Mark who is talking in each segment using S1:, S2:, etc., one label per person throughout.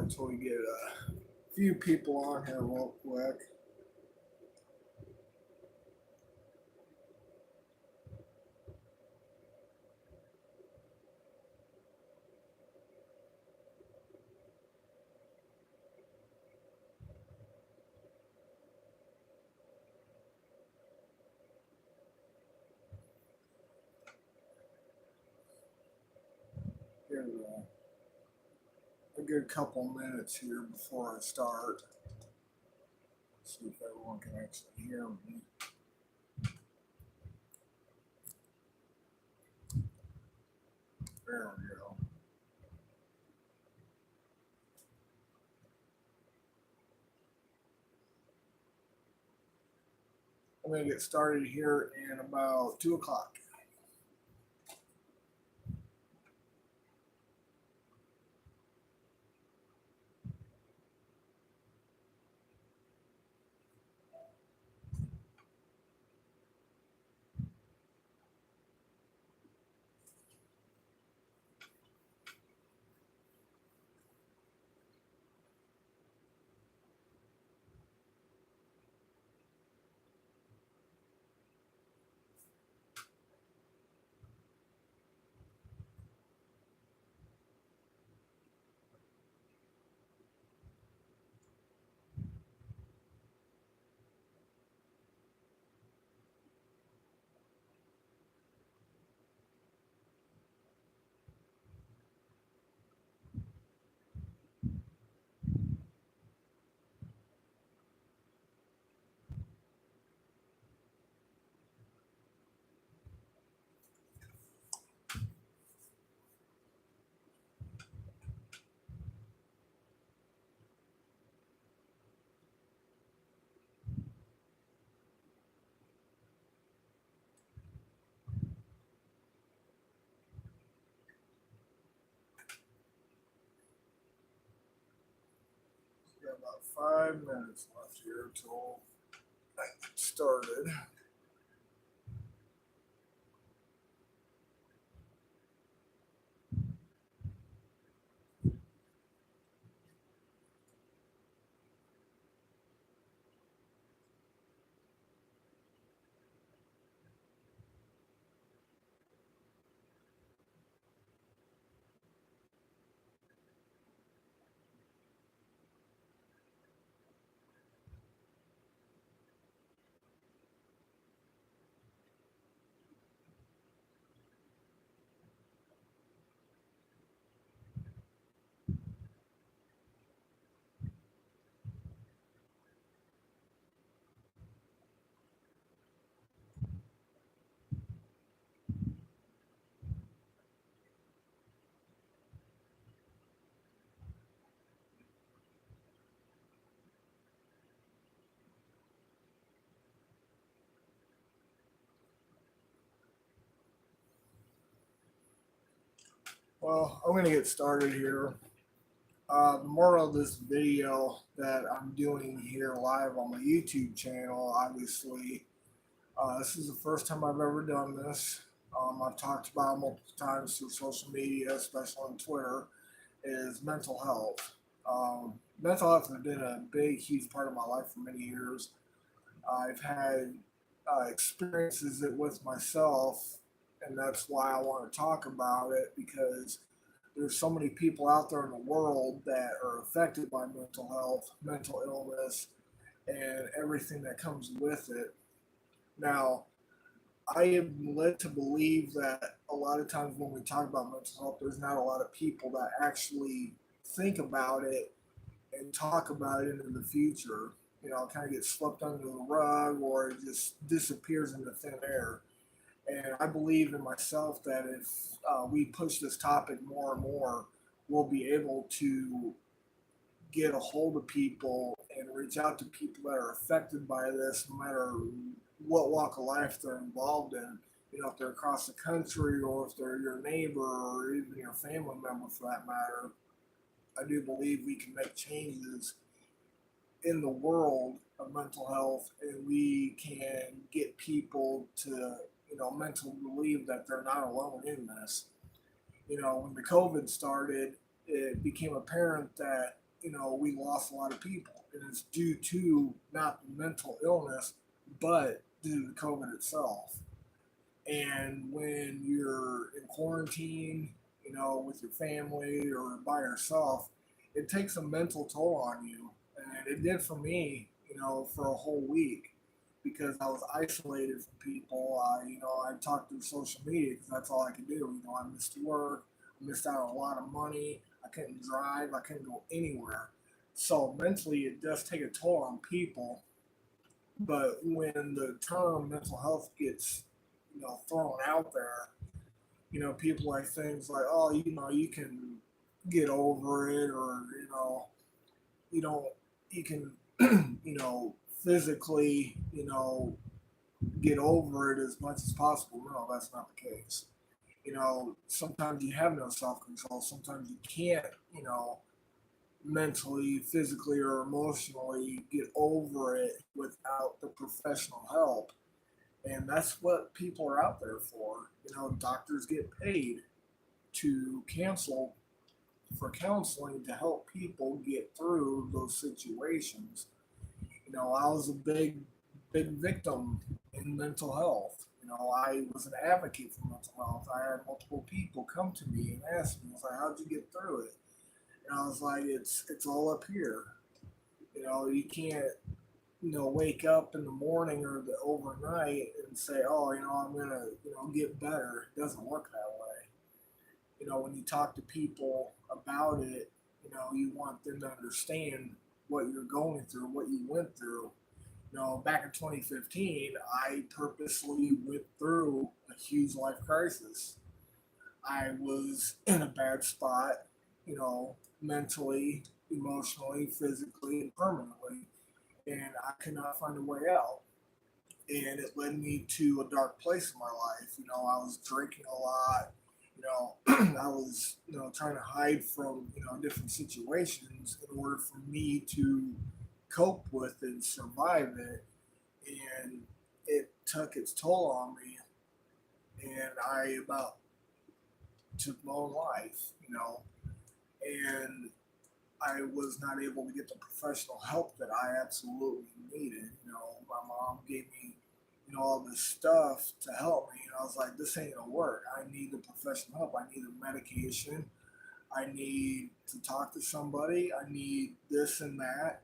S1: until we get a few people on here real quick. Give it a good couple minutes here before I start. See if everyone can actually hear me. There we go. I'm going to get started here in about 2 o'clock. We got about 5 minutes left here until I get started. Well, I'm going to get started here. The moral of this video that I'm doing here live on my YouTube channel, obviously, this is the first time I've ever done this. I've talked about it multiple times through social media, especially on Twitter, is mental health. Mental health has been a big, huge part of my life for many years. I've had experiences it with myself, and that's why I want to talk about it because there's so many people out there in the world that are affected by mental health, mental illness, and everything that comes with it. Now, I am led to believe that a lot of times when we talk about mental health, there's not a lot of people that actually think about it and talk about it into the future. It kind of gets swept under the rug or it just disappears into thin air. And I believe in myself that if we push this topic more and more, we'll be able to get a hold of people and reach out to people that are affected by this, no matter what walk of life they're involved in. If they're across the country or if they're your neighbor or even your family member for that matter, I do believe we can make changes in the world of mental health and we can get people to, mentally believe that they're not alone in this. When the COVID started, it became apparent that we lost a lot of people, and it's due to not the mental illness, but due to COVID itself. And when you're in quarantine, with your family or by yourself, it takes a mental toll on you. And it did for me, for a whole week because I was isolated from people. I talked through social media because that's all I could do. I missed work, I missed out on a lot of money. I couldn't drive, I couldn't go anywhere. So mentally, it does take a toll on people. But when the term mental health gets, thrown out there, people like things like, oh, you can get over it, or you don't, you can, physically, get over it as much as possible. No, that's not the case. Sometimes you have no self control. Sometimes you can't, mentally, physically, or emotionally get over it without the professional help. And that's what people are out there for. Doctors get paid to cancel for counseling to help people get through those situations. I was a big victim in mental health. I was an advocate for mental health. I had multiple people come to me and ask me, I was like, how'd you get through it? And I was like, it's all up here. You can't, wake up in the morning or the overnight and say, oh, I'm gonna, get better. It doesn't work that way. When you talk to people about it, you want them to understand what you're going through, what you went through. Back in 2015, I purposely went through a huge life crisis. I was in a bad spot, mentally, emotionally, physically, and permanently, and I could not find a way out. And it led me to a dark place in my life. I was drinking a lot. I was, trying to hide from, different situations in order for me to cope with and survive it. And it took its toll on me. And I about took my own life, and I was not able to get the professional help that I absolutely needed. My mom gave me, all this stuff to help me, and I was like, this ain't gonna work. I need the professional help. I need the medication. I need to talk to somebody. I need this and that.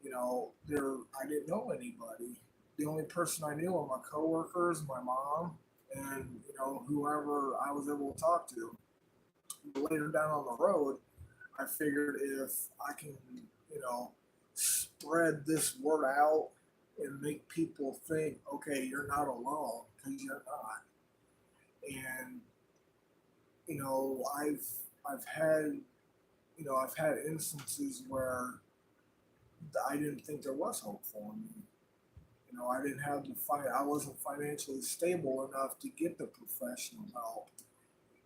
S1: I didn't know anybody. The only person I knew were my coworkers, my mom, and whoever I was able to talk to. But later down on the road, I figured if I can, spread this word out and make people think, okay, you're not alone, because you're not. And I've had I've had instances where I didn't think there was hope for me. I didn't have I wasn't financially stable enough to get the professional help.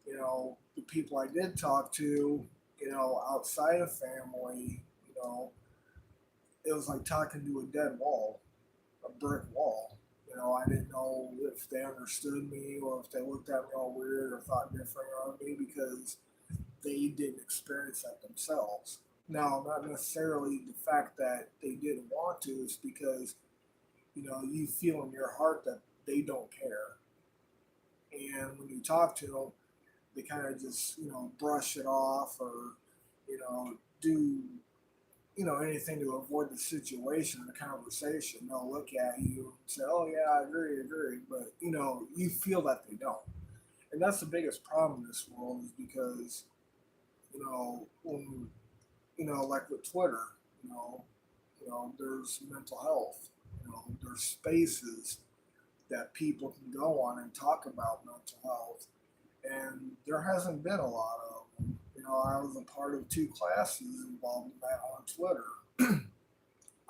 S1: The people I did talk to, outside of family, it was like talking to a dead wall, a brick wall. I didn't know if they understood me or if they looked at me all weird or thought different of me because they didn't experience that themselves. Now, not necessarily the fact that they didn't want to, it's because, you feel in your heart that they don't care. And when you talk to them, they kind of just, brush it off or, do anything to avoid the situation, the conversation. They'll look at you and say, "Oh yeah, I agree," but you feel that they don't, and that's the biggest problem in this world is because when like with Twitter, there's mental health, there's spaces that people can go on and talk about mental health, and there hasn't been a lot of them. I was a part of two classes involved in that on Twitter.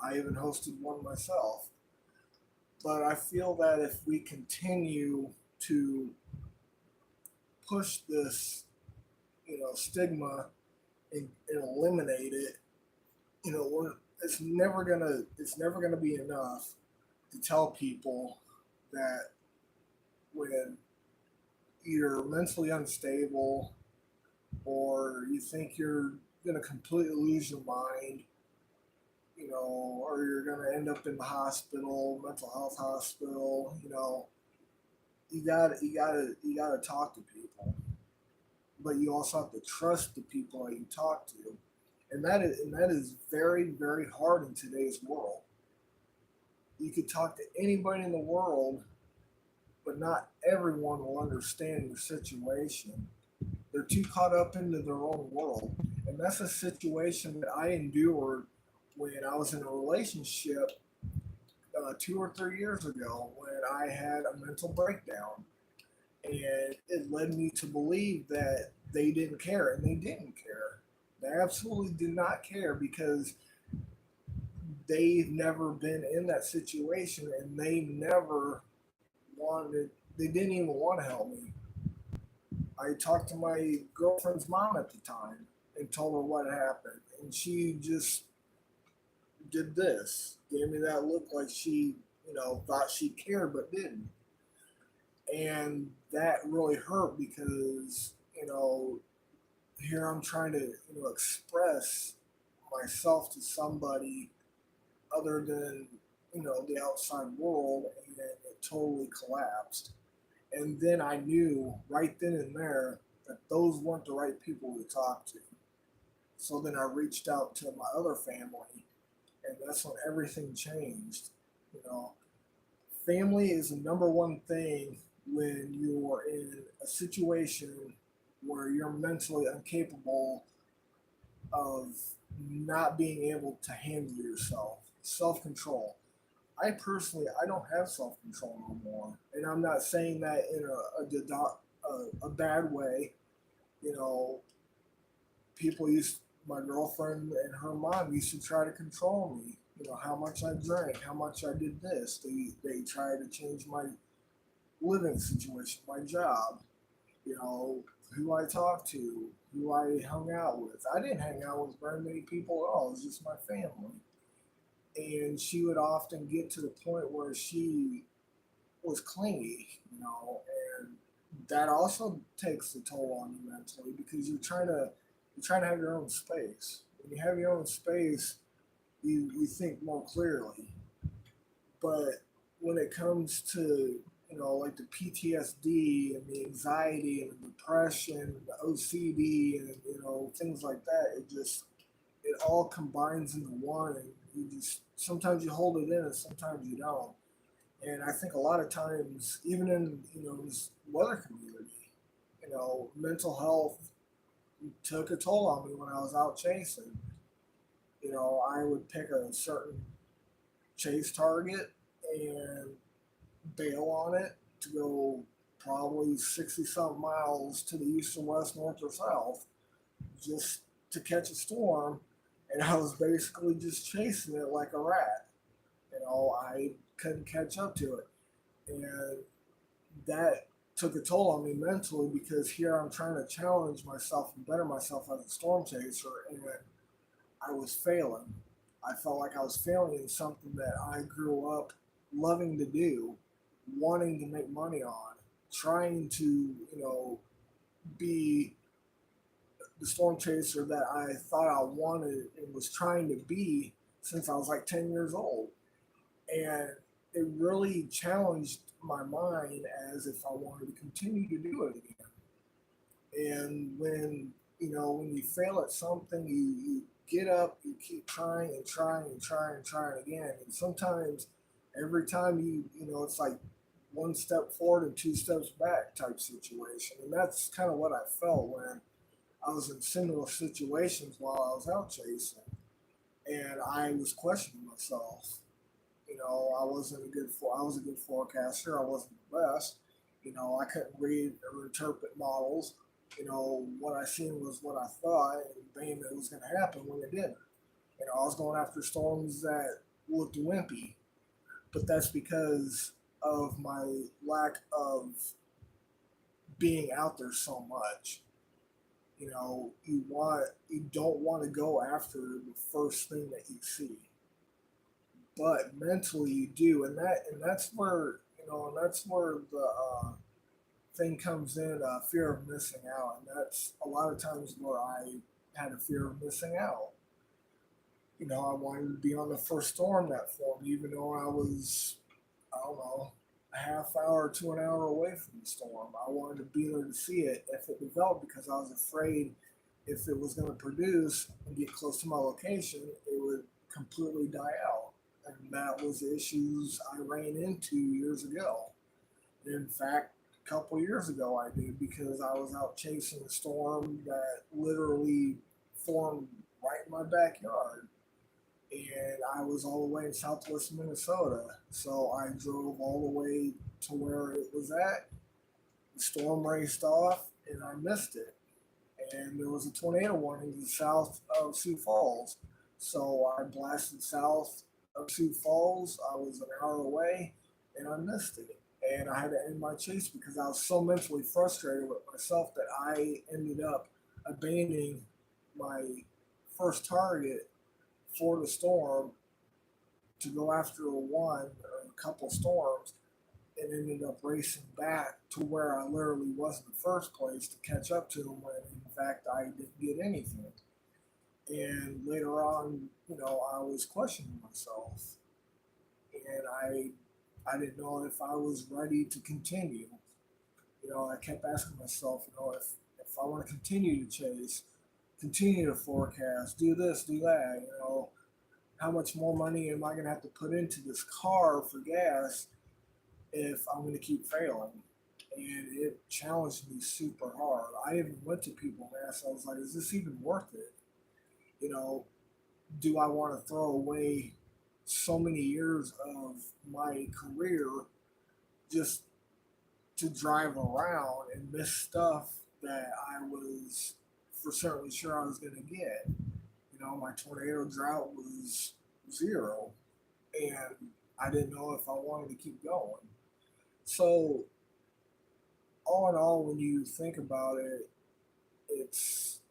S1: I even hosted one myself. But I feel that if we continue to push this, stigma and eliminate it, it's never gonna be enough to tell people that when you're mentally unstable or you think you're gonna completely lose your mind, or you're gonna end up in the hospital, mental health hospital. You gotta talk to people, but you also have to trust the people that you talk to, and that is very very hard in today's world. You could talk to anybody in the world, but not everyone will understand your situation. They're too caught up into their own world. And that's a situation that I endured when I was in a relationship 2 or 3 years ago when I had a mental breakdown. And it led me to believe that they didn't care, and they didn't care. They absolutely did not care because they've never been in that situation and they never wanted, they didn't even want to help me. I talked to my girlfriend's mom at the time and told her what happened, and she just did this, gave me that look like she, thought she cared but didn't, and that really hurt because here I'm trying to express myself to somebody other than the outside world, and it totally collapsed. And then I knew right then and there that those weren't the right people to talk to. So then I reached out to my other family, and that's when everything changed. You know, family is the number one thing when you're in a situation where you're mentally incapable of not being able to handle yourself. Self control. I don't have self control no more, and I'm not saying that in a bad way. You know, people used my girlfriend and her mom used to try to control me. How much I drank, how much I did this. They tried to change my living situation, my job. Who I talked to, who I hung out with. I didn't hang out with very many people at all. It was just my family, and she would often get to the point where she was clingy, and that also takes a toll on you mentally because you're trying to have your own space. When you have your own space, you think more clearly. But when it comes to like the PTSD and the anxiety and the depression, the OCD and things like that, it all combines into one, and you just sometimes you hold it in and sometimes you don't. And I think a lot of times, even in this weather community, mental health took a toll on me when I was out chasing. I would pick a certain chase target and bail on it to go probably 60 something miles to the east or west, north or south, just to catch a storm. And I was basically just chasing it like a rat. I couldn't catch up to it. And that took a toll on me mentally because here I'm trying to challenge myself and better myself as a storm chaser, and I was failing. I felt like I was failing in something that I grew up loving to do, wanting to make money on, trying to, be the storm chaser that I thought I wanted and was trying to be since I was like 10 years old. And it really challenged my mind as if I wanted to continue to do it again. And when you fail at something, you get up, you keep trying and trying and trying and trying again. And sometimes every time it's like one step forward and two steps back type situation. And that's kind of what I felt when I was in similar situations while I was out chasing. And I was questioning myself. I was a good forecaster. I wasn't the best. I couldn't read or interpret models. What I seen was what I thought, and bam, it was going to happen when it didn't. I was going after storms that looked wimpy, but that's because of my lack of being out there so much. You don't want to go after the first thing that you see, but mentally you do, and that's where the thing comes in, fear of missing out, and that's a lot of times where I had a fear of missing out. I wanted to be on the first storm that formed, even though I was, I don't know, a half hour to an hour away from the storm. I wanted to be there to see it if it developed because I was afraid if it was going to produce and get close to my location, it would completely die out. And that was the issues I ran into years ago. In fact, a couple years ago I did because I was out chasing a storm that literally formed right in my backyard. And I was all the way in southwest Minnesota. So I drove all the way to where it was at. The storm raced off and I missed it. And there was a tornado warning to the south of Sioux Falls. So I blasted south of Sioux Falls. I was an hour away and I missed it. And I had to end my chase because I was so mentally frustrated with myself that I ended up abandoning my first target for the storm to go after a one or a couple storms and ended up racing back to where I literally was in the first place to catch up to him when in fact I didn't get anything. And later on, I was questioning myself and I didn't know if I was ready to continue. I kept asking myself, if I want to continue to chase, continue to forecast, do this, do that, how much more money am I going to have to put into this car for gas if I'm going to keep failing? And it challenged me super hard. I even went to people and asked, I was like, is this even worth it? You know, do I want to throw away so many years of my career just to drive around and miss stuff that I was for certainly sure I was going to get? My tornado drought was zero, and I didn't know if I wanted to keep going. So, all in all, when you think about it, it's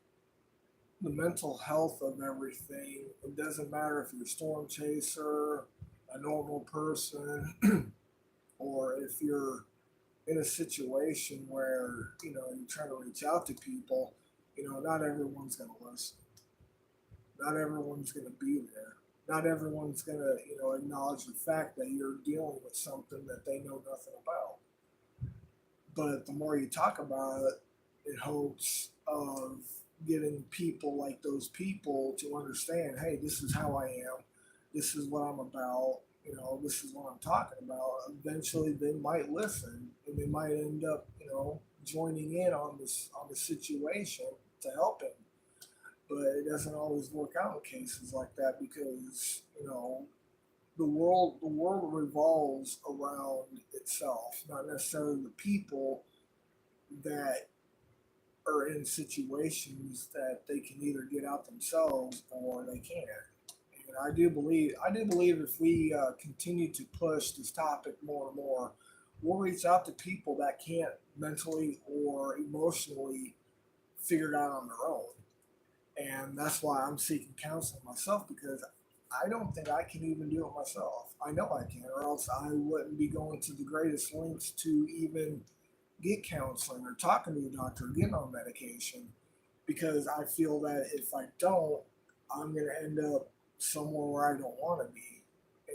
S1: the mental health of everything. It doesn't matter if you're a storm chaser, a normal person, or if you're in a situation where you're trying to reach out to people. Not everyone's going to listen. Not everyone's going to be there. Not everyone's going to acknowledge the fact that you're dealing with something that they know nothing about. But the more you talk about it, in hopes of getting people like those people to understand, hey, this is how I am, this is what I'm about, this is what I'm talking about. Eventually, they might listen, and they might end up, joining in on the situation to help him. But it doesn't always work out in cases like that because the world revolves around itself, not necessarily the people that are in situations that they can either get out themselves or they can't. And I do believe if we continue to push this topic more and more, we'll reach out to people that can't mentally or emotionally figure it out on their own. And that's why I'm seeking counseling myself because I don't think I can even do it myself. I know I can, or else I wouldn't be going to the greatest lengths to even get counseling or talking to a doctor or getting on medication because I feel that if I don't, I'm going to end up somewhere where I don't want to be.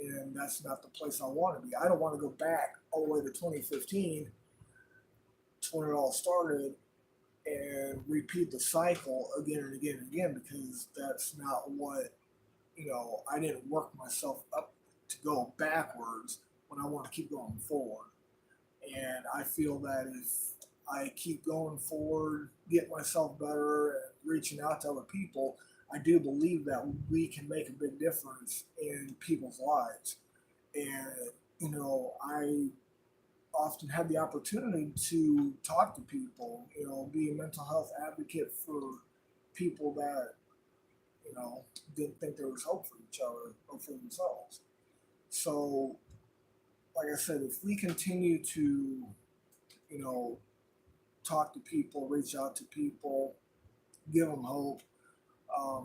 S1: And that's not the place I want to be. I don't want to go back all the way to 2015 to when it all started and repeat the cycle again and again and again because that's not what, I didn't work myself up to go backwards when I want to keep going forward. And I feel that if I keep going forward, get myself better, and reaching out to other people, I do believe that we can make a big difference in people's lives. And, I often have the opportunity to talk to people, be a mental health advocate for people that, didn't think there was hope for each other or for themselves. So, like I said, if we continue to, you know, talk to people, reach out to people, give them hope,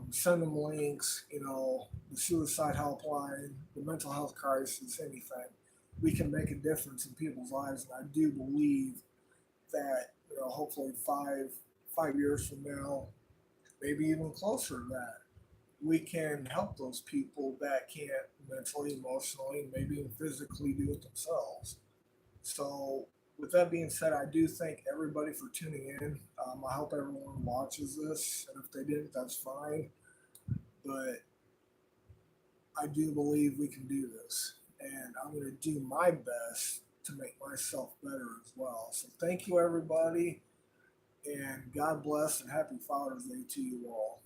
S1: send them links, the suicide helpline, the mental health crisis, anything, we can make a difference in people's lives. And I do believe that, hopefully 5 years from now, maybe even closer to that. We can help those people that can't mentally, emotionally, maybe even physically do it themselves. So, with that being said, I do thank everybody for tuning in. I hope everyone watches this, and if they didn't, that's fine. But I do believe we can do this, and I'm going to do my best to make myself better as well. So, thank you, everybody, and God bless and happy Father's Day to you all.